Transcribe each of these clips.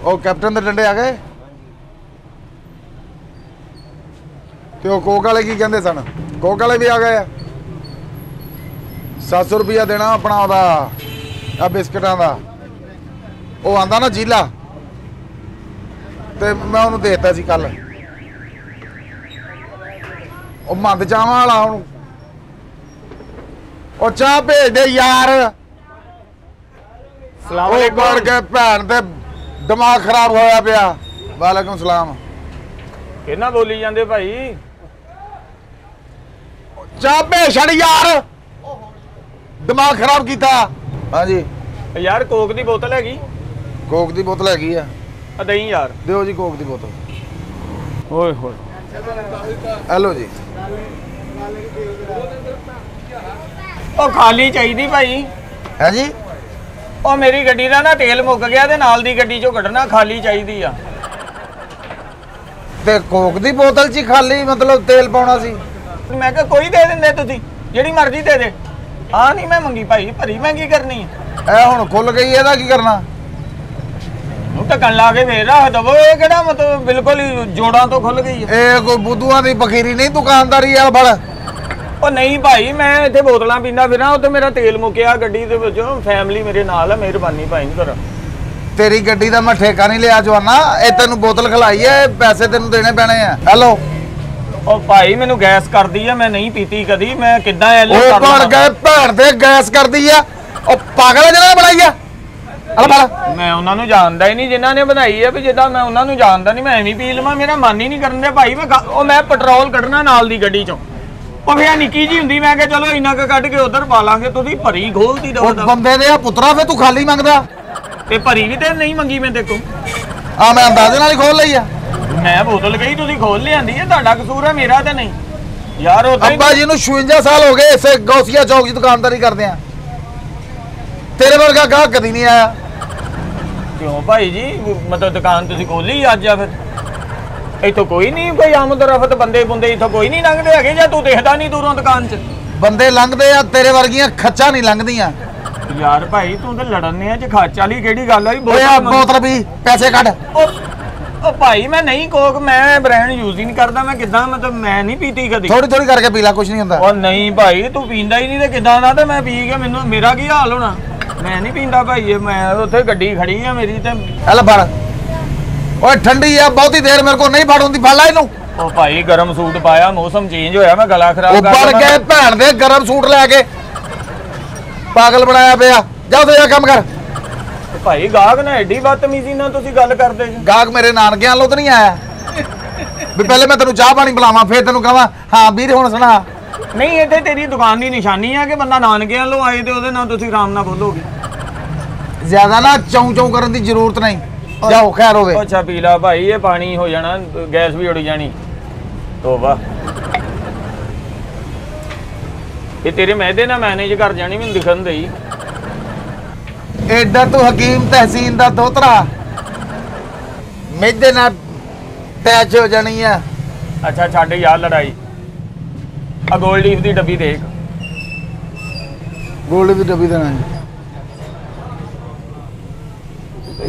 ਉਹ ਕੈਪਟਨ ਦੇ ਡੰਡੇ ਆ ਗਏ ਤੇ ਉਹ ਕੋਕ ਵਾਲੇ ਕੀ ਕਹਿੰਦੇ ਸਨ? ਕੋਕ ਵਾਲੇ ਵੀ ਆ ਗਏ ਆ। 700 रुपया देना अपना आ बिस्किटां दा। ਉਹ ਆਂਦਾ ਨਾ ਜੀਲਾ ਤੇ ਮੈਂ ਉਹਨੂੰ ਦੇਤਾ ਸੀ ਕੱਲ। ਉਹ ਮੰਦ ਚਾਵਾਂ ਵਾਲਾ ਉਹਨੂੰ ਉਹ ਚਾਹ ਭੇਜ ਦੇ ਯਾਰ। ਸਲਾਮ ਅਲੈਕੁਮ। ਉਹ ਕੇ ਭੈਣ ਤੇ ਦਿਮਾਗ ਖਰਾਬ ਹੋਇਆ ਪਿਆ। ਵਾਲੇਕੁਮ ਸਲਾਮ। ਕਿੰਨਾ ਬੋਲੀ ਜਾਂਦੇ ਭਾਈ? ਚਾਹ ਭੇਜ ਛੜ ਯਾਰ, ਦਿਮਾਗ ਖਰਾਬ ਕੀਤਾ। ਹਾਂਜੀ ਯਾਰ ਕੋਕ ਦੀ ਬੋਤਲ ਹੈਗੀ? ਕੋਕ ਦੀ ਬੋਤਲ ਹੈਗੀ ਆ। ਦਹੀਂ ਯਾਰ ਦਿਓ ਜੀ ਕੋਕ ਦੀ ਬੋਤਲ। ਓਏ ਹੋਏ ਹੈਲੋ ਜੀ। ਉਹ ਖਾਲੀ ਚਾਹੀਦੀ ਭਾਈ। ਹੈ ਜੀ। ਉਹ ਮੇਰੀ ਗੱਡੀ ਦਾ ਨਾ ਤੇਲ ਮੁੱਕ ਗਿਆ ਤੇ ਨਾਲ ਦੀ ਗੱਡੀ ਚੋਂ ਕੱਢਣਾ, ਖਾਲੀ ਚਾਹੀਦੀ ਆ। ਤੇ ਕੋਕ ਦੀ ਬੋਤਲ 'ਚ ਖਾਲੀ ਮਤਲਬ ਤੇਲ ਪਾਉਣਾ ਸੀ? ਮੈਂ ਕਿਹਾ ਕੋਈ ਦੇ ਦਿੰਦੇ ਤੁਸੀਂ, ਜਿਹੜੀ ਮਰਜ਼ੀ ਦੇ ਦੇ। ਹਾਂ ਨਹੀਂ ਮੈਂ ਮੰਗੀ ਭਾਈ, ਭਰੀ ਮੈਂ ਕੀ ਕਰਨੀ? ਇਹ ਹੁਣ ਖੁੱਲ ਗਈ, ਇਹਦਾ ਕੀ ਕਰਨਾ? ਨੂੰ ਢੱਕਣ ਲਾ ਕੇ ਫੇਰ ਰੱਖ ਦਵੋ। ਇਹ ਕਿਹੜਾ ਮਤਲਬ ਬਿਲਕੁਲ ਹੀ ਜੋੜਾਂ ਤੋਂ ਖੁੱਲ ਗਈ ਹੈ? ਇਹ ਕੋਈ ਬੁੱਧੂਆਂ ਦੀ ਬਖੀਰੀ ਨਹੀਂ, ਦੁਕਾਨਦਾਰੀ ਆ ਫੜ। ਉਹ ਨਹੀਂ ਭਾਈ, ਮੈਂ ਇੱਥੇ ਬੋਤਲਾਂ ਪੀਂਦਾ ਫਿਰਾਂ, ਉੱਥੇ ਮੇਰਾ ਤੇਲ ਮੁੱਕਿਆ ਗੱਡੀ ਦੇ ਵਿੱਚੋਂ। ਫੈਮਿਲੀ ਮੇਰੇ ਨਾਲ ਆ, ਮਿਹਰਬਾਨੀ ਭਾਈ ਨੂੰ ਕਰ। ਤੇਰੀ ਗੱਡੀ ਦਾ ਮੈਂ ਠੇਕਾ ਨਹੀਂ ਲਿਆ ਜਵਾਨਾ। ਇਹ ਤੈਨੂੰ ਬੋਤਲ ਖਲਾਈ ਐ, ਪੈਸੇ ਤੈਨੂੰ ਦੇਣੇ ਪੈਣੇ ਆ। ਹੈਲੋ। ਉਹ ਭਾਈ ਮੈਨੂੰ ਗੈਸ ਕਰਦੀ ਆ, ਮੈਂ ਨਹੀਂ ਪੀਤੀ ਕਦੀ। ਮੈਂ ਕਿੱਦਾਂ ਐਲੋ ਕਰ ਲਾਂ? ਉਹ ਬਣ ਗਏ ਭੈਣ ਦੇ ਗੈਸ ਕਰਦੀ ਆ। ਉਹ ਪਾਗਲ ਆ ਜਿਹਨਾਂ ਨੇ ਬਣਾਈ ਆ। ਮੈਂ ਉਹਨਾਂ ਨੂੰ ਜਾਣਦਾ ਹੀ ਨਹੀਂ ਜਿਨ੍ਹਾਂ ਨੇ ਬਣਾਈ ਆ। ਵੀ ਜਿੱਦਾਂ ਮੈਂ ਉਹਨਾਂ ਨੂੰ ਜਾਣਦਾ ਨਹੀਂ, ਮੈਂ ਐਵੇਂ ਪੀ ਲਵਾਂ? ਮੇਰਾ ਮਨ ਹੀ ਨਹੀਂ ਕਰਨ ਦਿਆ ਭਾਈ। ਮੈਂ ਪੈਟਰੋਲ ਕੱਢਣਾ ਨਾਲ ਦੀ ਗੱਡੀ ਚੋਂ। ਉਹ ਫਿਰ ਨਿੱਕੀ ਜੀ ਹੁੰਦੀ, ਮੈਂ ਕਿਹਾ ਚਲੋ ਇੰਨਾ ਕੁ ਕੱਢ ਕੇ ਉਧਰ ਪਾ ਲਾਂਗੇ। ਤੁਸੀਂ ਭਰੀ ਖੋਲਦੀ ਦੋ ਬੰਦੇ ਦੇ ਆ ਪੁੱਤਰਾ, ਫਿਰ ਤੂੰ ਖਾਲੀ ਮੰਗਦਾ। ਤੇ ਭਰੀ ਵੀ ਤੇ ਨਹੀਂ ਮੰਗੀ ਮੈਂ ਦੇਖੋ। ਆ ਮੈਂ ਅੰਦਾਜ਼ੇ ਨਾਲ ਹੀ ਖੋਲ ਲਈ ਆ। ਮੈਂ ਬੋਤਲ ਗਈ, ਤੁਸੀਂ ਖੋਲ ਲਿਆਂਦੀ ਹੈ। ਤੁਹਾਡਾ ਕਸੂਰ ਹੈ, ਮੇਰਾ ਤਾਂ ਨਹੀਂ ਯਾਰ। ਉਹ ਅੱਬਾ ਜੀ ਨੂੰ 56 ਸਾਲ ਹੋ ਗਏ ਇਸੇ ਗੌਸੀਆ ਚੌਕ 'ਚ ਦੁਕਾਨਦਾਰੀ ਕਰਦੇ ਆ। ਤੇਰੇ ਵਰਗਾ ਗਾਹਕ ਕਦੀ ਨਹੀਂ ਆਇਆ। ਕਿਉਂ ਭਾਈ ਜੀ? ਮਤਲਬ ਦੁਕਾਨ ਤੁਸੀਂ ਖੋਲੀ ਅੱਜ ਆ? ਫਿਰ ਇੱਥੋਂ ਕੋਈ ਨਹੀਂ, ਕੋਈ ਆਮਦ ਰਫਤ ਬੰਦੇ ਬੁੰਦੇ ਇੱਥੋਂ ਕੋਈ ਨਹੀਂ ਲੰਘਦੇ ਹੈਗੇ? ਜਾਂ ਤੂੰ ਦੇਖਦਾ ਨਹੀਂ ਦੂਰੋਂ ਦੁਕਾਨ 'ਚ? ਬੰਦੇ ਲੰਘਦੇ ਆ, ਤੇਰੇ ਵਰਗੀਆਂ ਖੱਚਾਂ ਨਹੀਂ ਲੰਘਦੀਆਂ ਯਾਰ ਭਾਈ ਤੂੰ ਤਾਂ ਲੜਨੇ ਆ। ਚ ਖੱਚ ਵਾਲੀ ਕਿਹੜੀ ਗੱਲ ਆ? ਬੋਤਲ ਵੀ ਪੈਸੇ ਕੱਢ। ਉਹ ਭਾਈ ਮੈਂ ਨਹੀਂ ਕੋਕ, ਮੈਂ ਬ੍ਰਾਂਡ ਯੂਜ਼ ਹੀ ਨਹੀਂ ਕਰਦਾ। ਮੈਂ ਕਿੱਦਾਂ ਮਤਲਬ ਮੈਂ ਨਹੀਂ ਪੀਤੀ ਕਦੀ। ਥੋੜੀ ਥੋੜੀ ਕਰਕੇ ਪੀ ਲੈ, ਕੁਝ ਨਹੀਂ ਹੁੰਦਾ। ਉਹ ਨਹੀਂ ਭਾਈ ਤੂੰ ਪੀਂਦਾ ਹੀ ਨਹੀਂ ਤੇ ਕਿੱਦਾਂ ਦਾ? ਤੇ ਮੈਂ ਪੀ ਕੇ ਮੈਨੂੰ ਮੇਰਾ ਕੀ ਹਾਲ ਹੋਣਾ? ਮੈਂ ਨਹੀਂ ਪੀਂਦਾ ਭਾਈ। ਮੈਂ ਉੱਥੇ ਗੱਡੀ ਖੜੀ ਆ ਮੇਰੀ ਤੇ। ਲੈ ਫੜ। ਓਏ ਠੰਡੀ ਆ, ਬਹੁਤੀ ਦੇਰ ਮੇਰੇ ਕੋਲ ਨਹੀਂ ਫੜ ਹੁੰਦੀ। ਫੜ ਲੈ ਇਹਨੂੰ। ਉਹ ਭਾਈ ਗਰਮ ਸੂਟ ਪਾਇਆ, ਮੌਸਮ ਚੇਂਜ ਹੋਇਆ, ਮੈਂ ਗਲਾ ਖਰਾਬ ਕਰ ਲਿਆ। ਉੱਪਰ ਕੇ ਭੈਣ ਦੇ ਗਰਮ ਸੂਟ ਲੈ ਕੇ ਪਾਗਲ ਬਣਾਇਆ ਪਿਆ। ਜਾ ਉੱਥੇ ਜਾ ਕੰਮ ਕਰ। ਭਾਈ ਗਾਹਕ ਨਾਲ ਐਡੀ ਬਦਤਮੀਜ਼ੀ ਨਾਲ ਤੁਸੀਂ ਗੱਲ ਕਰਦੇ ਜੀ। ਗਾਹਕ ਮੇਰੇ ਨਾਨਕਿਆਂ ਵੱਲੋਂ ਤਾਂ ਨਹੀਂ ਆਇਆ ਵੀ ਪਹਿਲੇ ਮੈਂ ਤੈਨੂੰ ਚਾਹ ਪਾਣੀ ਪਿਲਾਵਾਂ ਫੇਰ ਤੈਨੂੰ ਕਹਾਂ ਹਾਂ ਵੀਰ ਹੁਣ ਸੁਣਾ। ਨਹੀਂ ਇੱਥੇ ਤੇਰੀ ਦੁਕਾਨ ਦੀ ਨਿਸ਼ਾਨੀ ਆ ਕਿ ਬੰਦਾ ਨਾਨਕਿਆਂ ਵੱਲੋਂ ਆਏ ਤੇ ਉਹਦੇ ਨਾਲ ਤੁਸੀਂ ਆਰਾਮ ਨਾਲ ਬੋਲੋਗੇ। ਜ਼ਿਆਦਾ ਨਾ ਚੌਂ ਚੌਂ ਕਰਨ ਦੀ ਜ਼ਰੂਰਤ ਨਹੀਂ। ਜਾਓ ਖੈਰ ਹੋਵੇ। ਅੱਛਾ ਪੀ ਲਾ ਭਾਈ, ਇਹ ਪਾਣੀ ਹੋ ਜਾਣਾ, ਗੈਸ ਵੀ ਉੜ ਜਾਣੀ। ਤੋਬਾ, ਇਹ ਤੇਰੇ ਮੈਦੇ ਨਾਲ ਮੈਨੇਜ ਕਰ ਜਾਣੀ, ਮੈਨੂੰ ਦਿਖਣ ਦੇਈ। ਐਡਾ ਤੂੰ ਹਕੀਮ ਤਹਿਸੀਨ ਦਾ ਦੋਤਰਾ, ਮੈਦੇ ਨਾਲ ਟੈਚ ਹੋ ਜਾਣੀ ਆ। ਅੱਛਾ ਛੱਡ ਯਾਰ ਲੜਾਈ। ਆ ਗੋਲਡ ਲੀਫ ਦੀ ਡੱਬੀ ਦੇਖ। ਗੋਲਡ ਦੀ ਡੱਬੀ ਦੇਣਾ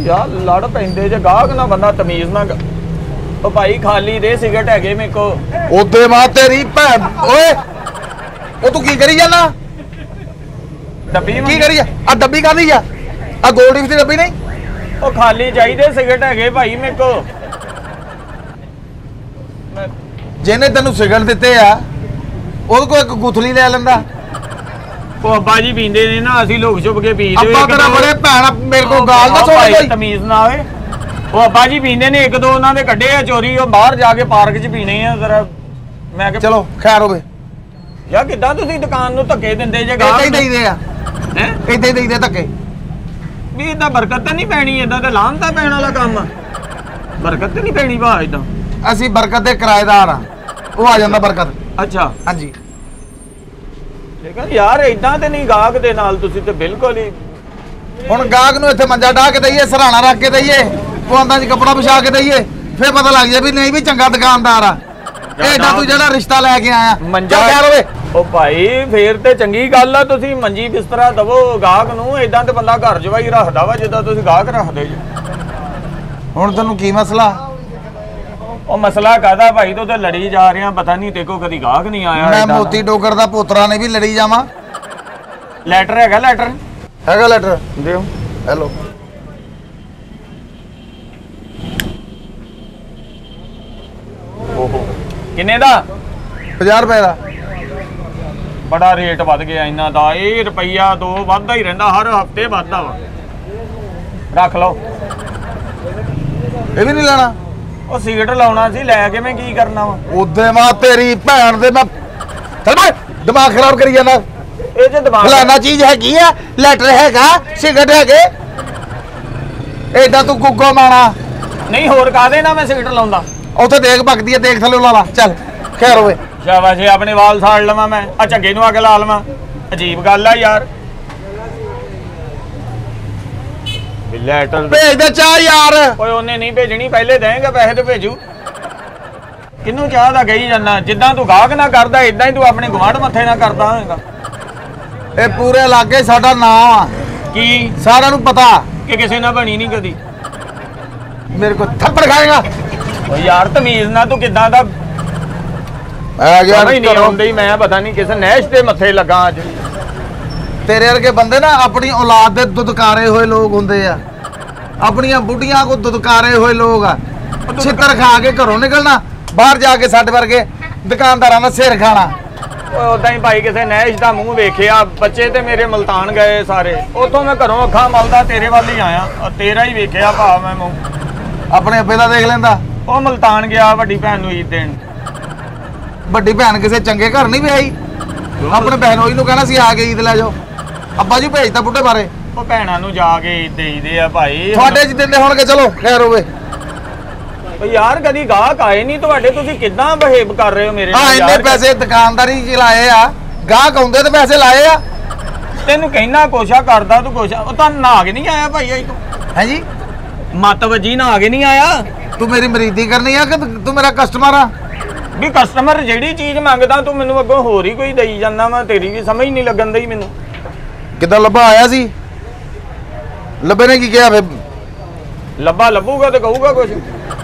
ਯਾਰ ਲੜ ਪੈਂਦੇ ਜੇ ਗਾਹਕ ਨਾ, ਬੰਦਾ ਤਮੀਜ਼ ਨਾ। ਉਹ ਭਾਈ ਖਾਲੀ ਦੇ, ਸਿਗਰਟ ਹੈਗੇ ਮੇਰੇ ਕੋ। ਉਹਦੇ ਮਾਂ ਤੇਰੀ ਭੈਣ। ਓਏ ਉਹ ਤੂੰ ਕੀ ਕਰੀ ਜਾਂਦਾ? ਡੱਬੀ ਕੀ ਕਰੀ ਆ? ਆ ਡੱਬੀ ਕਾਹਦੀ ਆ? ਆ ਗੋਲਡ ਲੀਫ ਦੀ ਡੱਬੀ ਨਹੀਂ? ਉਹ ਖਾਲੀ ਚਾਹੀਦੇ, ਸਿਗਰਟ ਹੈਗੇ ਭਾਈ ਮੇਰੇ ਕੋ। ਜਿਹਨੇ ਤੈਨੂੰ ਸਿਗਰਟ ਦਿੱਤੇ ਆ ਉਹਦੇ ਕੋਲ ਇੱਕ ਗੁਥਲੀ ਲੈ ਲੈਂਦਾ। ਉਹ ਅੱਬਾ ਜੀ ਪੀਂਦੇ ਨੇ ਨਾ, ਅਸੀਂ ਲੋਕ ਛੁਪ ਕੇ ਪੀਦੇ। ਅੱਬਾ ਤੇਰਾ ਬੜੇ ਭੈਣ ਮੇਰੇ ਕੋਲ ਗਾਲ ਨਾ ਸੁਣ ਕੋਈ। ਤਮੀਜ਼ ਨਾ ਆਵੇ। ਉਹ ਅੱਬਾ ਜੀ ਪੀਂਦੇ ਨੇ, ਇੱਕ ਦੋ ਉਹਨਾਂ ਦੇ ਕੱਢੇ ਆ ਚੋਰੀ। ਉਹ ਬਾਹਰ ਜਾ ਕੇ ਪਾਰਕ 'ਚ ਪੀਣੇ ਆ ਜ਼ਰਾ। ਮੈਂ ਕਿਹਾ ਚਲੋ ਖੈਰ ਹੋਵੇ। ਯਾਰ ਕਿੱਦਾਂ ਤੁਸੀਂ ਦੁਕਾਨ ਨੂੰ ਧੱਕੇ ਦਿੰਦੇ ਜੇ? ਏਦਾਂ ਹੀ ਦੇਈਦੇ ਆ। ਹੈ ਏਦਾਂ ਹੀ ਦੇਈਦੇ ਧੱਕੇ। ਵੀ ਏਦਾਂ ਬਰਕਤ ਤਾਂ ਨਹੀਂ ਪੈਣੀ? ਏਦਾਂ ਤਾਂ ਲਾਹਨਤ ਪੈਣ ਵਾਲਾ ਕੰਮ ਆ। ਬਰਕਤ ਤਾਂ ਨਹੀਂ ਪੈਣੀ ਭਾ ਏਦਾਂ? ਅਸੀਂ ਬਰਕਤ ਦੇ ਕਿਰਾਏਦਾਰ ਆ, ਉਹ ਆ ਜਾਂਦਾ ਬਰਕਤ। ਅੱਛਾ ਹਾਂਜੀ। ਲੇਕਿਨ ਯਾਰ ਏਦਾਂ ਤੇ ਨਹੀਂ ਗਾਹਕ ਦੇ ਨਾਲ ਤੁਸੀਂ ਤੇ ਬਿਲਕੁਲ ਹੀ। ਹੁਣ ਗਾਹਕ ਨੂੰ ਇੱਥੇ ਮੰਜਾ ਢਾ ਕੇ ਦਈਏ, ਸਰਾਣਾ ਰੱਖ ਕੇ ਦਈਏ, ਪੁਆਂਦਾ 'ਚ ਕੱਪੜਾ ਵਿਛਾ ਕੇ ਦਈਏ, ਫੇਰ ਪਤਾ ਲੱਗ ਜਾਏ ਵੀ ਨਹੀਂ ਵੀ ਚੰਗਾ ਦੁਕਾਨਦਾਰ ਆ। ਏਡਾ ਤੂੰ ਜਿਹੜਾ ਰਿਸ਼ਤਾ ਲੈ ਕੇ ਆਇਆ ਮੰਜਾ ਖੈਰ ਹੋਵੇ। ਉਹ ਭਾਈ ਫੇਰ ਤੇ ਚੰਗੀ ਗੱਲ ਆ, ਤੁਸੀਂ ਮੰਜੀ ਬਿਸਤਰਾ ਦਵੋ ਗਾਹਕ ਨੂੰ। ਏਦਾਂ ਤੇ ਬੰਦਾ ਘਰ ਜਵਾਈ ਰੱਖਦਾ ਵਾ ਜਿੱਦਾਂ ਤੁਸੀਂ ਗਾਹਕ ਰੱਖਦੇ ਜੀ। ਹੁਣ ਤੈਨੂੰ ਕੀ ਮਸਲਾ? ਉਹ ਮਸਲਾ ਕਾਹਦਾ ਭਾਈ, ਤੂੰ ਤੇ ਲੜੀ ਜਾ ਰਿਹਾ, ਪਤਾ ਨਹੀਂ ਤੇ ਕੋ ਕਦੀ ਗਾਹਕ ਨਹੀਂ ਆਇਆ। ਮੈਂ ਮੋਤੀ ਡੋਗਰ ਦਾ ਪੋਤਰਾ ਨੇ ਵੀ ਲੜੀ ਜਾਵਾਂ? ਲੈਟਰ ਹੈਗਾ? ਲੈਟਰ ਹੈਗਾ, ਲੈਟਰ ਦਿਓ। ਹੈਲੋ, ਓਹੋ ਕਿੰਨੇ ਦਾ? 50 ਰੁਪਏ ਦਾ। ਬੜਾ ਰੇਟ ਵੱਧ ਗਿਆ ਇਹਨਾਂ ਦਾ। ਇਹ ਰੁਪਈਆ 2 ਵੱਧਦਾ ਹੀ ਰਹਿੰਦਾ, ਹਰ ਹਫਤੇ ਵੱਧਦਾ ਵਾ। ਰੱਖ ਲਓ। ਇਹ ਵੀ ਨਹੀਂ ਲੈਣਾ? ਉਹ ਸਿਗਰਟ ਲਾਉਣਾ ਸੀ, ਲੈ ਕੇ ਮੈਂ ਕੀ ਕਰਨਾ ਵਾ? ਉਦੇ ਮਾਂ ਤੇਰੀ ਭੈਣ ਦੇ ਮੈਂ ਚੱਲ ਬੈ, ਦਿਮਾਗ ਖਰਾਬ ਕਰੀ ਜਾਂਦਾ। ਇਹ ਜੇ ਦਿਮਾਗ ਫਲਾਣਾ ਚੀਜ਼ ਹੈਗੀ ਆ, ਲੈਟਰ ਹੈਗਾ, ਸਿਗਰਟ ਹੈਗੇ, ਏਦਾਂ ਤੂੰ ਗੁੱਗੋ ਮਾਣਾ ਨਹੀਂ। ਹੋਰ ਕਾਹਦੇ ਨਾਲ ਮੈਂ ਸਿਗਰਟ ਲਾਉਂਦਾ? ਉੱਥੇ ਦੇਖ ਭਗਦੀ ਆ, ਦੇਖ ਥੱਲੇ ਲਾ ਲਾ। ਚੱਲ ਖੈਰ ਹੋਵੇ। ਸ਼ਾਬਾਸ਼, ਆਪਣੇ ਵਾਲ ਸਾੜ ਲਵਾਂ ਮੈਂ? ਆ ਝੱਗੇ ਨੂੰ ਅੱਗ ਲਾ ਲਵਾਂ? ਅਜੀਬ ਗੱਲ ਆ ਯਾਰ। ਲੈਟਰ ਭੇਜ ਦੇ ਚਾਹ ਯਾਰ। ਓਏ ਉਹਨੇ ਨਹੀਂ ਭੇਜਣੀ, ਪਹਿਲੇ ਦੇਂਗਾ ਪੈਸੇ ਤੇ ਭੇਜੂ। ਕਿੰਨੂੰ ਚਾਹ ਦਾ ਗਈ ਜਾਂਦਾ? ਜਿੱਦਾਂ ਤੂੰ ਗਾਹਕ ਨਾ ਕਰਦਾ ਇਦਾਂ ਹੀ ਤੂੰ ਆਪਣੇ ਗਵਾਂਢ ਮੱਥੇ ਨਾ ਕਰਦਾ ਹੋਵੇਗਾ। ਇਹ ਪੂਰੇ ਇਲਾਕੇ ਸਾਡਾ ਨਾਮ ਆ। ਕੀ ਸਾਰਿਆਂ ਨੂੰ ਪਤਾ ਕਿ ਕਿਸੇ ਨਾਲ ਬਣੀ ਨਹੀਂ ਕਦੀ? ਮੇਰੇ ਕੋ ਥੱਪੜ ਖਾਏਗਾ। ਓ ਯਾਰ ਤਮੀਜ਼ ਨਾਲ ਤੂੰ ਕਿੱਦਾਂ ਦਾ ਆ ਗਿਆ ਨਹੀਂ ਆਉਂਦੇ ਹੀ। ਮੈਂ ਪਤਾ ਨਹੀਂ ਕਿਸੇ ਨਹਿਸ਼ ਦੇ ਮੱਥੇ ਲੱਗਾ ਅੱਜ। ਤੇਰੇ ਵਰਗੇ ਬੰਦੇ ਨਾ ਆਪਣੀ ਔਲਾਦ ਦੇ ਦੁਦਕਾਰੇ ਹੋਏ ਲੋਕ ਹੁੰਦੇ ਆ, ਆਪਣੀਆਂ ਬੁੱਢੀਆਂ ਕੋ ਦੁਦਕਾਰੇ ਹੋਏ ਲੋਕ ਆ। ਛਿੱਤਰ ਖਾ ਕੇ ਘਰੋਂ ਨਿਕਲਣਾ, ਬਾਹਰ ਜਾ ਕੇ ਸਾਡੇ ਵਰਗੇ ਦੁਕਾਨਦਾਰਾਂ ਦਾ ਸਿਰ ਖਾਣਾ। ਉਦਾਂ ਹੀ ਭਾਈ ਕਿਸੇ ਨਹਿਸ਼ ਦਾ ਮੂੰਹ ਵੇਖਿਆ। ਬੱਚੇ ਤੇ ਮੇਰੇ ਮਲਤਾਨ ਗਏ ਸਾਰੇ, ਉਥੋਂ ਮੈਂ ਘਰੋਂ ਅੱਖਾਂ ਮਲਦਾ ਤੇਰੇ ਵੱਲ ਹੀ ਆਇਆ। ਤੇਰਾ ਹੀ ਵੇਖਿਆ ਭਾ ਮੈਂ ਮੂੰਹ। ਆਪਣੇ ਅੱਬੇ ਦਾ ਦੇਖ ਲੈਂਦਾ। ਉਹ ਮਲਤਾਨ ਗਿਆ ਵੱਡੀ ਭੈਣ ਨੂੰ ਈਦ ਦੇਣ। ਵੱਡੀ ਭੈਣ ਕਿਸੇ ਚੰਗੇ ਘਰ ਨਹੀਂ ਵਿਆਹੀ? ਆਪਣੇ ਬਹਿਨੋਈ ਨੂੰ ਕਹਿਣਾ ਸੀ ਆ ਕੇ ਈਦ ਲੈ ਜਾਓ। ਅੱਬਾ ਜੀ ਭੇਜਦਾ ਬੁੱਢੇ ਬਾਰੇ। ਉਹ ਭੈਣਾਂ ਨੂੰ ਜਾ ਕੇ ਈਦ ਦੇਈਦੇ ਆ ਭਾਈ। ਤੁਹਾਡੇ ਚ ਦਿੰਦੇ ਹੋਣਗੇ, ਚਲੋ ਖੈਰ ਹੋਵੇ। ਯਾਰ ਕਦੀ ਗਾਹਕ ਆਏ ਨਹੀਂ ਤੁਹਾਡੇ, ਤੁਸੀਂ ਕਿੱਦਾਂ ਬਿਹੇਵ ਕਰ ਰਹੇ ਹੋ ਮੇਰੇ ਨਾਲ? ਇੰਨੇ ਪੈਸੇ ਦੁਕਾਨਦਾਰੀ ਚ ਲਾਏ ਆ, ਗਾਹਕ ਆਉਂਦੇ ਤੇ ਪੈਸੇ ਲਾਏ ਆ। ਤੈਨੂੰ ਕਹਿਣਾ ਕੋਸ਼ਾ ਕਰਦਾ ਤੂੰ ਕੋਸ਼ਾ। ਉਹ ਤਾਂ ਨਹਾ ਕੇ ਨਹੀਂ ਆਇਆ ਭਾਈ ਅੱਜ ਤੂੰ? ਹੈ ਜੀ, ਮੱਤ ਵੱਜੀ ਨਹਾ ਕੇ ਨਹੀਂ ਆਇਆ? ਤੂੰ ਮੇਰੀ ਮਰੀਦੀ ਕਰਨੀ ਆ ਕਿ ਤੂੰ ਮੇਰਾ ਕਸਟਮਰ ਆ? ਵੀ ਕਸਟਮਰ ਜਿਹੜੀ ਚੀਜ਼ ਮੰਗਦਾ ਤੂੰ ਮੈਨੂੰ ਅੱਗੋਂ ਹੋਰ ਹੀ ਕੋਈ ਦੇਈ ਜਾਂਦਾ ਵਾ। ਤੇਰੀ ਵੀ ਸਮਝ ਨਹੀਂ ਲੱਗਣ ਦਈ ਮੈਨੂੰ। ਕਿੱਦਾਂ ਲੱਭਾ ਆਇਆ ਸੀ? ਲੱਭੇ ਨੇ ਕੀ ਕਿਹਾ ਫੇ? ਲੱਭਾ ਲੱਭੂਗਾ ਤੇ ਕਹੂਗਾ ਕੁਝ।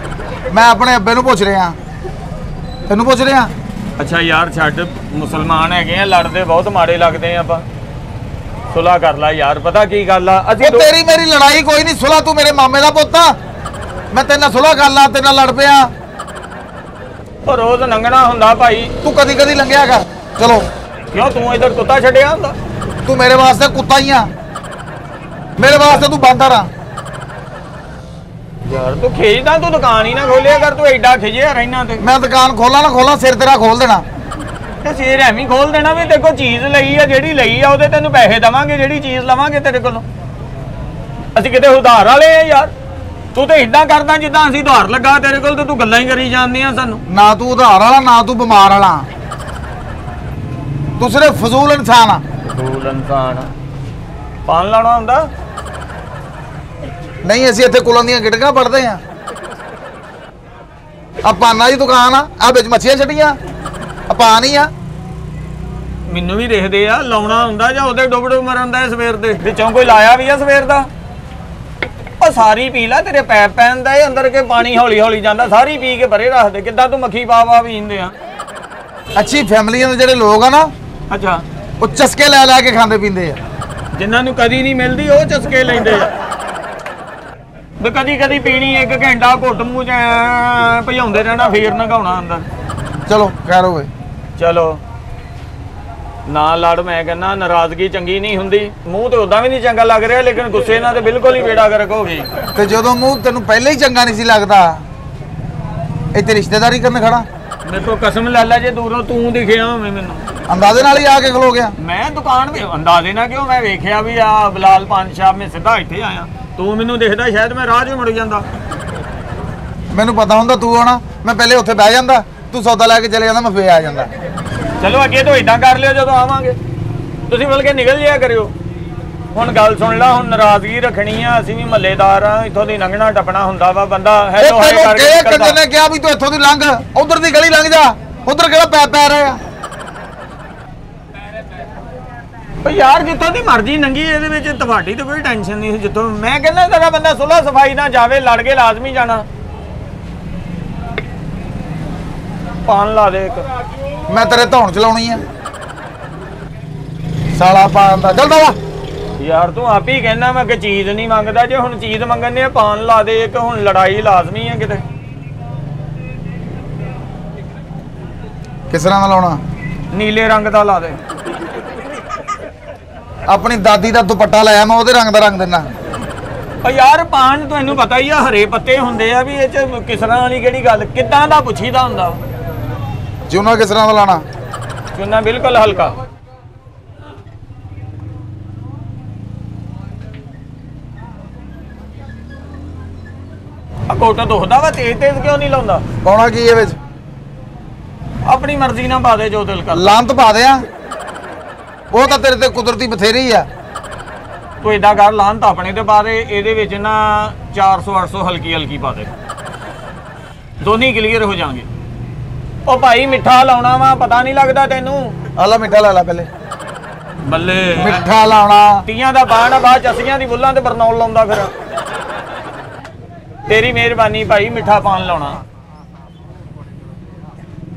ਮੈਂ ਆਪਣੇ ਅੱਬੇ ਨੂੰ ਪੁੱਛ ਰਿਹਾ, ਤੈਨੂੰ ਪੁੱਛ ਰਿਹਾ। ਅੱਛਾ ਯਾਰ ਛੱਡ, ਮੁਸਲਮਾਨ ਹੈਗੇ ਆ, ਲੜਦੇ ਬਹੁਤ ਮਾੜੇ ਲੱਗਦੇ ਆ ਆਪਾਂ। ਸੁਲਾ ਕਰ ਲੈ ਯਾਰ, ਪਤਾ ਕੀ ਗੱਲ ਆ ਅਸੀਂ ਤੇਰੀ ਮੇਰੀ ਲੜਾਈ ਕੋਈ ਨਹੀਂ। ਸੁਲਾ, ਤੂੰ ਮੇਰੇ ਮਾਮੇ ਦਾ ਪੁੱਤ ਆ, ਮੈਂ ਤੇਰੇ ਨਾਲ ਸੁਲਾ ਕਰ ਲਾ, ਤੇਰੇ ਨਾਲ ਲੜ ਪਿਆ। ਉਹ ਰੋਜ਼ ਲੰਘਣਾ ਹੁੰਦਾ ਭਾਈ। ਤੂੰ ਕਦੀ ਕਦੀ ਲੰਘਿਆ ਕਰ। ਚਲੋ ਕਿਉਂ ਤੂੰ ਇਧਰ ਕੁੱਤਾ ਛੱਡਿਆ ਹੁੰਦਾ? ਤੂੰ ਮੇਰੇ ਵਾਸਤੇ ਕੁੱਤਾ ਹੀ ਆ, ਮੇਰੇ ਵਾਸਤੇ ਤੂੰ ਬਾਂਦਰ ਆ। ਯਾਰ ਤੂੰ ਖੇਜਦਾ, ਤੂੰ ਦੁਕਾਨ ਹੀ ਨਾ ਖੋਲਿਆ ਕਰ। ਤੂੰ ਐਡਾ ਖਿਜਿਆ ਰਹਿਣਾ ਤੇ। ਮੈਂ ਦੁਕਾਨ ਖੋਲਾਂ ਨਾ ਖੋਲਾਂ, ਸਿਰ ਤੇਰਾ ਖੋਲ ਦੇਣਾ। ਤੇ ਸਿਰ ਐਵੇਂ ਖੋਲ ਦੇਣਾ ਵੀ ਦੇਖੋ ਚੀਜ਼ ਲਈ ਆ, ਜਿਹੜੀ ਲਈ ਆ ਉਹਦੇ ਤੈਨੂੰ ਪੈਸੇ ਦੇਵਾਂਗੇ, ਜਿਹੜੀ ਚੀਜ਼ ਲਵਾਂਗੇ ਤੇਰੇ ਕੋਲੋਂ। ਅਸੀਂ ਕਿਤੇ ਉਧਾਰ ਵਾਲੇ ਆ ਯਾਰ? ਤੂੰ ਤੇ ਇਦਾਂ ਕਰਦਾ ਜਿੱਦਾਂ ਅਸੀਂ ਉਧਾਰ ਲੱਗਾ ਤੇਰੇ ਕੋਲ ਤੇ ਤੂੰ ਗੱਲਾਂ ਹੀ ਕਰੀ ਜਾਂਦੀਆਂ ਸਾਨੂੰ। ਨਾ ਤੂੰ ਉਧਾਰ ਵਾਲਾ, ਨਾ ਤੂੰ ਬਿਮਾਰ ਵਾਲਾ, ਤੂੰ ਸਿਰਫ ਫਜ਼ੂਲ ਇਨਸਾਨ ਆ। ਫਜ਼ੂਲ ਇਨਸਾਨ? ਪਾਣ ਲਾਉਣਾ ਹੁੰਦਾ? ਨਹੀਂ, ਅਸੀਂ ਇੱਥੇ ਕੁਲਾਂ ਦੀਆਂ ਗਿਟਕਾਂ ਪੜਦੇ ਆ। ਆ ਪਾਨਾ ਦੀ ਦੁਕਾਨ ਆ, ਆ ਵਿੱਚ ਮੱਛੀਆਂ ਛੱਡੀਆਂ, ਆ ਪਾਨ ਹੀ ਆ। ਮੈਨੂੰ ਵੀ ਦੇਖਦੇ ਆ, ਲਾਉਣਾ ਹੁੰਦਾ ਜਾਂ ਉਹਦੇ ਡੁੱਬ ਡੁੱਬ ਮਰਨ ਦਾ ਸਵੇਰ ਦੇ ਵਿੱਚੋਂ ਕੋਈ ਲਾਇਆ ਵੀ ਆ ਸਵੇਰ ਦਾ? ਉਹ ਸਾਰੀ ਪੀ ਲੈ, ਤੇਰੇ ਪੈਪ ਪੈਂਦਾ ਏ ਅੰਦਰ ਕੇ ਪਾਣੀ ਹੌਲੀ ਹੌਲੀ ਜਾਂਦਾ, ਸਾਰੀ ਪੀ ਕੇ ਭਰੇ ਰੱਖ ਦੇ। ਕਿੱਦਾਂ ਤੂੰ ਮੱਖੀ ਪਾ ਪਾ ਪੀਂਦੇ ਆ? ਅੱਛੀ ਫੈਮਲੀਆਂ ਦੇ ਜਿਹੜੇ ਲੋਕ ਆ ਨਾ, ਅੱਛਾ, ਉਹ ਚਸਕੇ ਲੈ ਲੈ ਕੇ ਖਾਂਦੇ ਪੀਂਦੇ ਆ। ਜਿਨ੍ਹਾਂ ਨੂੰ ਕਦੀ ਨਹੀਂ ਮਿਲਦੀ ਉਹ ਚਸਕੇ ਲੈਂਦੇ ਆ। ਵੀ ਕਦੀ ਕਦੀ ਪੀਣੀ, 1 ਘੰਟਾ ਘੁੱਟ ਮੂੰਹ ਚ ਭਜਾਉਂਦੇ ਰਹਿਣਾ, ਫੇਰ ਨਗਾਉਣਾ ਅੰਦਰ। ਚਲੋ ਖੈਰ ਹੋਵੇ। ਚਲੋ ਨਾ ਲੜ। ਮੈਂ ਕਹਿੰਦਾ ਨਾਰਾਜ਼ਗੀ ਚੰਗੀ ਨਹੀਂ ਹੁੰਦੀ। ਮੂੰਹ ਤੇ ਉਦਾਂ ਵੀ ਨਹੀਂ ਚੰਗਾ ਲੱਗ ਰਿਹਾ, ਲੇਕਿਨ ਗੁੱਸੇ ਨਾਲ ਤੇ ਬਿਲਕੁਲ ਹੀ ਬੇੜਾ ਗਰਕ ਹੋ ਗਈ। ਤੇ ਜਦੋਂ ਮੂੰਹ ਤੈਨੂੰ ਪਹਿਲਾਂ ਹੀ ਚੰਗਾ ਨਹੀਂ ਸੀ ਲੱਗਦਾ, ਇੱਥੇ ਰਿਸ਼ਤੇਦਾਰੀ ਕਰਨ ਖੜਾ? ਮੇਰੇ ਕੋਲ ਕਸਮ ਲੈ ਲੈ ਜੇ ਦੂਰੋਂ ਤੂੰ ਦਿਖਿਆ ਹੋਵੇਂ ਮੈਨੂੰ, ਅੰਦਾਜ਼ੇ ਨਾਲ ਹੀ ਆ ਕੇ ਖਲੋ ਗਿਆ। ਮੈਂ ਦੁਕਾਨ ਤੇ ਅੰਦਾਜ਼ੇ ਨਾਲ ਕਿਉਂ? ਮੈਂ ਵੇਖਿਆ ਵੀ ਆ ਬਲਾਲ ਪਾਨ ਸ਼ਾਪ ਮੈਂ ਸਿੱਧਾ ਇੱਥੇ ਆਇਆ। ਤੂੰ ਮੈਨੂੰ ਦੇਖਦਾ ਸ਼ਾਇਦ ਮੈਂ ਰਾਹ 'ਚ ਮੁੜ ਜਾਂਦਾ। ਮੈਨੂੰ ਪਤਾ ਹੁੰਦਾ ਤੂੰ ਆਉਣਾ, ਮੈਂ ਪਹਿਲੇ ਉੱਥੇ ਬਹਿ ਜਾਂਦਾ, ਤੂੰ ਸੌਦਾ ਲੈ ਕੇ ਚਲੇ ਜਾਂਦਾ, ਮੈਂ ਫੇਰ ਆ ਜਾਂਦਾ। ਚਲੋ ਅੱਗੇ ਤੋਂ ਇਦਾਂ ਕਰ ਲਿਓ, ਜਦੋਂ ਆਵਾਂਗੇ ਤੁਸੀਂ ਮਿਲ ਕੇ ਨਿਕਲ ਜਿਆ ਕਰਿਓ। ਹੁਣ ਗੱਲ ਸੁਣ ਲੈ, ਹੁਣ ਨਾਰਾਜ਼ਗੀ ਰੱਖਣੀ ਆ। ਅਸੀਂ ਵੀ ਮਹੱਲੇਦਾਰ ਆ, ਇੱਥੋਂ ਦੀ ਲੰਘਣਾ ਟੱਪਣਾ ਹੁੰਦਾ ਵਾ। ਬੰਦਾ ਹੈਲੋ ਹਾਏ ਕਰਕੇ ਕੰਜਰ ਨੇ ਕਿਹਾ ਵੀ ਤੂੰ ਇੱਥੋਂ ਦੀ ਲੰਘ, ਉਧਰ ਦੀ ਗਲੀ ਲੰਘ ਜਾ, ਉਧਰ ਕਿਹੜਾ ਪੈ ਰਿਹਾ। ਓ ਯਾਰ ਜਿੱਥੋਂ ਦੀ ਮਰਜ਼ੀ ਨੰਗੀ ਇਹਦੇ ਵਿੱਚ ਤੁਹਾਡੀ ਤਾਂ ਕੋਈ ਟੈਨਸ਼ਨ ਨਹੀਂ ਸੀ। ਜਿੱਥੋਂ ਮੈਂ ਕਹਿੰਦਾ ਤੇਰਾ ਬੰਦਾ ਸੁਲ੍ਹਾ ਸਫਾਈ ਨਾਲ ਜਾਵੇ, ਲੜ ਕੇ ਲਾਜ਼ਮੀ ਜਾਣਾ। ਪਾਨ ਲਾ ਦੇ ਇੱਕ। ਮੈਂ ਤੇਰੇ ਧੌਣ ਚਲਾਉਣੀ ਆ ਸਾਲਾ ਪਾਨ ਦਾ। ਚੱਲਦਾ ਵਾ ਯਾਰ ਤੂੰ ਆਪ ਹੀ ਕਹਿਣਾ ਮੈਂ ਕਿ ਚੀਜ਼ ਨਹੀਂ ਮੰਗਦਾ, ਜੇ ਹੁਣ ਚੀਜ਼ ਮੰਗਣੇ ਆ ਪਾਨ ਲਾ ਦੇ ਇੱਕ। ਹੁਣ ਲੜਾਈ ਲਾਜ਼ਮੀ ਹੈ ਕਿਤੇ। ਕਿਸ ਤਰ੍ਹਾਂ ਦਾ ਲਾਉਣਾ? ਨੀਲੇ ਰੰਗ ਦਾ ਲਾ ਦੇ। ਆਪਣੀ ਦਾਦੀ ਦਾ ਦੁਪੱਟਾ ਲਾਇਆ ਮੈਂ, ਉਹਦੇ ਰੰਗ ਦਾ ਰੰਗ ਦਿੰਨਾ। ਓ ਯਾਰ ਪਾਨ ਤੁਹਾਨੂੰ ਪਤਾ ਹੀ ਆ ਹਰੇ ਪੱਤੇ ਹੁੰਦੇ ਆ, ਵੀ ਇਹ ਚ ਕਿਸ ਤਰ੍ਹਾਂ ਵਾਲੀ ਕਿਹੜੀ ਗੱਲ, ਕਿੱਦਾਂ ਦਾ ਪੁੱਛੀਦਾ ਹੁੰਦਾ। ਚੂਨਾ ਕਿਸ ਤਰ੍ਹਾਂ ਦਾ ਲਾਣਾ? ਚੂਨਾ ਬਿਲਕੁਲ ਹਲਕਾ। ਆ ਕੋਟਾ ਦੁਖਦਾ ਵਾ, ਤੇਜ਼ ਤੇਜ਼ ਕਿਉਂ ਨਹੀਂ ਲਾਉਂਦਾ? ਪਾਉਣਾ ਕੀ ਇਹ ਵਿੱਚ? ਆਪਣੀ ਮਰਜ਼ੀ ਨਾਲ ਪਾ ਦੇ ਜੋ ਦਿਲ ਕਰਦਾ। ਲਾਂਤ ਪਾ ਦਿਆਂ, ਉਹ ਤਾਂ ਤੇਰੇ ਤੇ ਕੁਦਰਤੀ ਬਥੇਰੀ ਆ। ਤੂੰ ਏਦਾਂ ਕਰ, ਲਾਂਤ ਆਪਣੇ ਤੇ ਪਾ ਦੇ, ਇਹਦੇ ਵਿੱਚ ਨਾ 400 800 ਹਲਕੀ ਹਲਕੀ ਪਾ ਦੇ, ਦੋਨੀ ਕਲੀਅਰ ਹੋ ਜਾਣਗੇ। ਉਹ ਭਾਈ ਮਿੱਠਾ ਲਾਉਣਾ ਵਾ, ਪਤਾ ਨਹੀਂ ਲੱਗਦਾ ਤੈਨੂੰ? ਆਲਾ ਮਿੱਠਾ ਲਾ ਲੈ ਪਹਿਲੇ। ਬੱਲੇ ਮਿੱਠਾ ਲਾਉਣਾ ਤੀਆਂ ਦਾ ਬਾਣ ਆ, ਬਾਅਦ ਚਸੀਆਂ ਦੀ ਬੁੱਲਾਂ ਤੇ ਬਰਨੌਲ ਲਾਉਂਦਾ ਫਿਰ। ਤੇਰੀ ਮਿਹਰਬਾਨੀ ਭਾਈ, ਮਿੱਠਾ ਪਾਨ ਲਾਉਣਾ,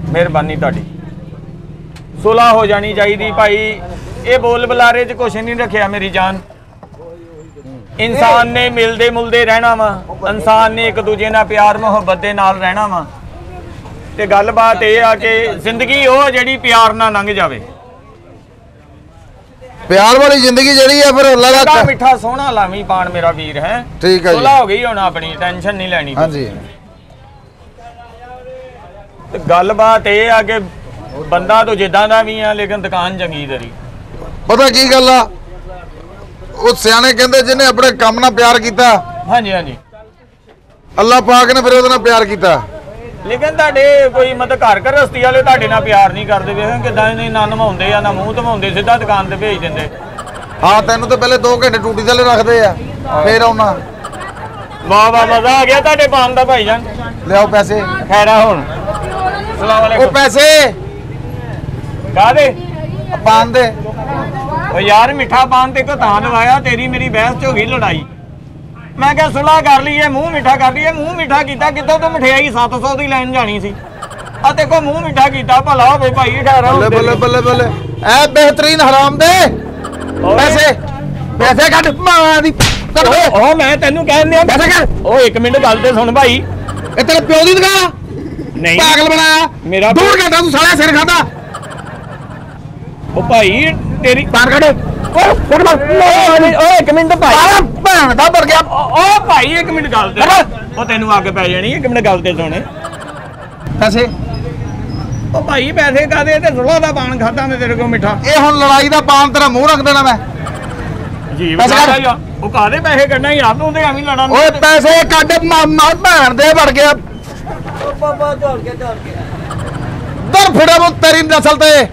ਮਿਹਰਬਾਨੀ ਤੁਹਾਡੀ। ਸੁਲ੍ਹਾ ਹੋ ਜਾਣੀ ਚਾਹੀਦੀ ਭਾਈ। ਇਹ ਬੋਲ ਬੁਲਾਰੇ 'ਚ ਕੁਛ ਨਹੀਂ ਰੱਖਿਆ ਮੇਰੀ ਜਾਨ। ਇਨਸਾਨ ਨੇ ਮਿਲਦੇ ਮੁਲਦੇ ਰਹਿਣਾ ਵਾ, ਇਨਸਾਨ ਨੇ ਇੱਕ ਦੂਜੇ ਨਾਲ ਪਿਆਰ ਮੁਹੱਬਤ ਦੇ ਨਾਲ ਰਹਿਣਾ ਵਾ। ਤੇ ਗੱਲਬਾਤ ਇਹ ਆ ਕਿ ਜ਼ਿੰਦਗੀ ਉਹ ਜਿਹੜੀ ਪਿਆਰ ਨਾਲ ਲੰਘ ਜਾਵੇ। ਪਿਆਰ ਵਾਲੀ ਜ਼ਿੰਦਗੀ ਜਿਹੜੀ ਆ ਫਿਰ ਅੱਲਾ ਚੰਗਾ ਦਾ। ਮਿੱਠਾ ਸੋਹਣਾ ਲਾਵੀਂ ਪਾਨ ਮੇਰਾ ਵੀਰ ਹੈ। ਠੀਕ ਹੈ ਜੀ। ਸੁਲ੍ਹਾ ਹੋ ਗਈ ਹੁਣ, ਆਪਣੀ ਟੈਨਸ਼ਨ ਨਹੀਂ ਲੈਣੀ। ਹਾਂਜੀ ਤੇ ਗੱਲਬਾਤ ਇਹ ਆ ਕਿ ਬੰਦਾ ਤੂੰ ਜਿੱਦਾਂ ਦਾ ਵੀ ਆ, ਲੇਕਿਨ ਦੁਕਾਨ ਚੰਗੀ ਤੇਰੀ। ਪਤਾ ਕੀ ਗੱਲ ਆ, ਉਹ ਸਿਆਣੇ ਕਹਿੰਦੇ ਜਿਹਨੇ ਆਪਣੇ ਕੰਮ ਨਾਲ ਪਿਆਰ ਕੀਤਾ, ਹਾਂਜੀ ਹਾਂਜੀ, ਅੱਲਾ ਪਾਕ ਨੇ ਫਿਰ ਉਹਦੇ ਨਾਲ ਪਿਆਰ ਕੀਤਾ। ਲੇਕਿਨ ਤੁਹਾਡੇ ਕੋਈ ਮਤਲਬ ਘਰ ਘਰ ਰਸਤੀ ਵਾਲੇ ਤੁਹਾਡੇ ਨਾਲ ਪਿਆਰ ਨਹੀਂ ਕਰਦੇ। ਵੇਖ ਕਿਦਾਂ ਇਹਨੇ ਨਾ ਨਵਾਉਂਦੇ ਆ ਨਾ ਮੂੰਹ ਧਵਾਉਂਦੇ, ਸਿੱਧਾ ਦੁਕਾਨ ਤੇ ਭੇਜ ਦਿੰਦੇ। ਹਾਂ ਤੈਨੂੰ ਤਾਂ ਪਹਿਲੇ 2 ਘੰਟੇ ਟੂਟੀ ਥੱਲੇ ਰੱਖਦੇ ਆ, ਫੇਰ ਆਉਣਾ। ਵਾਹ ਵਾਹ, ਮਜ਼ਾ ਆ ਗਿਆ ਤੁਹਾਡੇ ਪਾਨ ਦਾ ਭਾਈਜਾਨ। ਲਿਆਓ ਪੈਸੇ। ਖੈਰਾ ਹੁਣ ਸਲਾਮ ਉਹ ਅਲੈਕੁਮ। ਪੈਸੇ ਕਾਹਦੇ? ਪਾਨ ਦੇ। ਓ ਯਾਰ ਮਿੱਠਾ ਪਾਨ ਤੇ ਕੋ ਤਾਂ ਲਵਾਇਆ, ਤੇਰੀ ਮੇਰੀ ਬਹਿਸ 'ਚ ਹੋ ਗਈ ਲੜਾਈ। ਮੈਂ ਕਿਹਾ ਸੁਲ੍ਹਾ ਕਰ ਲਈਏ, ਮੂੰਹ ਮਿੱਠਾ ਕਰ ਲਈਏ। ਮੂੰਹ ਮਿੱਠਾ ਕੀਤਾ, ਕਿੱਥੋਂ ਤੋਂ ਮਠਿਆਈ 700 ਦੀ ਲੈਣ ਜਾਣੀ ਸੀ, ਆ ਤੇ ਕੋ ਮੂੰਹ ਮਿੱਠਾ ਕੀਤਾ। ਭਲਾ ਹੋਵੇ ਭਾਈ, ਠਹਿਰਾ। ਬੱਲੇ ਬੱਲੇ ਬੱਲੇ ਬੱਲੇ, ਐ ਬਿਹਤਰੀਨ ਹਰਾਮ ਦੇ। ਪੈਸੇ ਪੈਸੇ ਕੱਢ ਮਾਂ ਦੀ। ਉਹ ਮੈਂ ਤੈਨੂੰ ਕਹਿੰਦੇ ਆ ਪੈਸੇ ਕਰ। ਉਹ 1 ਮਿੰਟ ਗੱਲ ਤੇ ਸੁਣ ਭਾਈ। ਇਹ ਤੇਰੇ ਪਿਓ ਦੀ ਦੁਕਾਨ ਨਹੀਂ ਪਾਗਲ ਬਣਾਇਆ ਮੇਰਾ 2 ਘੰਟਾ ਤੂੰ ਸਾਲਿਆ ਸਿਰ ਖਾਦਾ। ਉਹ ਭਾਈ ਤੇਰੀ ਬਾਹਰ ਕੱਢ। ਓਏ 1 ਮਿੰਟ ਭਾਈ, ਭੈਣ ਦਾ ਵਰ ਗਿਆ। ਓ ਭਾਈ 1 ਮਿੰਟ ਗੱਲ ਤੇ। ਉਹ ਤੈਨੂੰ ਅੱਗ ਪੈ ਜਾਣੀ। 1 ਮਿੰਟ ਗੱਲ ਤੇ ਸੁਣ। ਪੈਸੇ। ਉਹ ਭਾਈ ਪੈਸੇ ਕਾਦੇ? ਤੇ ਸੁਲ੍ਹਾ ਦਾ ਪਾਨ ਖਾਦਾ ਮੈਂ ਤੇਰੇ ਕੋਲ ਮਿੱਠਾ। ਇਹ ਹੁਣ ਲੜਾਈ ਦਾ ਪਾਨ ਤੇਰਾ ਮੂੰਹ ਰੱਖ ਦੇਣਾ ਮੈਂ। ਜੀ ਪੈਸੇ ਕੱਢ। ਉਹ ਕਾਦੇ ਪੈਸੇ ਕੱਢਣਾ ਯਾਰ, ਤੂੰ ਤੇ ਐਵੇਂ ਲੜਾਂ। ਓਏ ਪੈਸੇ ਕੱਢ, ਮਾਮਾ ਭੈਣ ਦੇ ਵੜ ਗਿਆ। ਬਾਬਾ ਝੋਲ ਕੇ ਦਰ ਫਿੜਾ ਤੇਰੀ ਨਸਲ ਤੇ।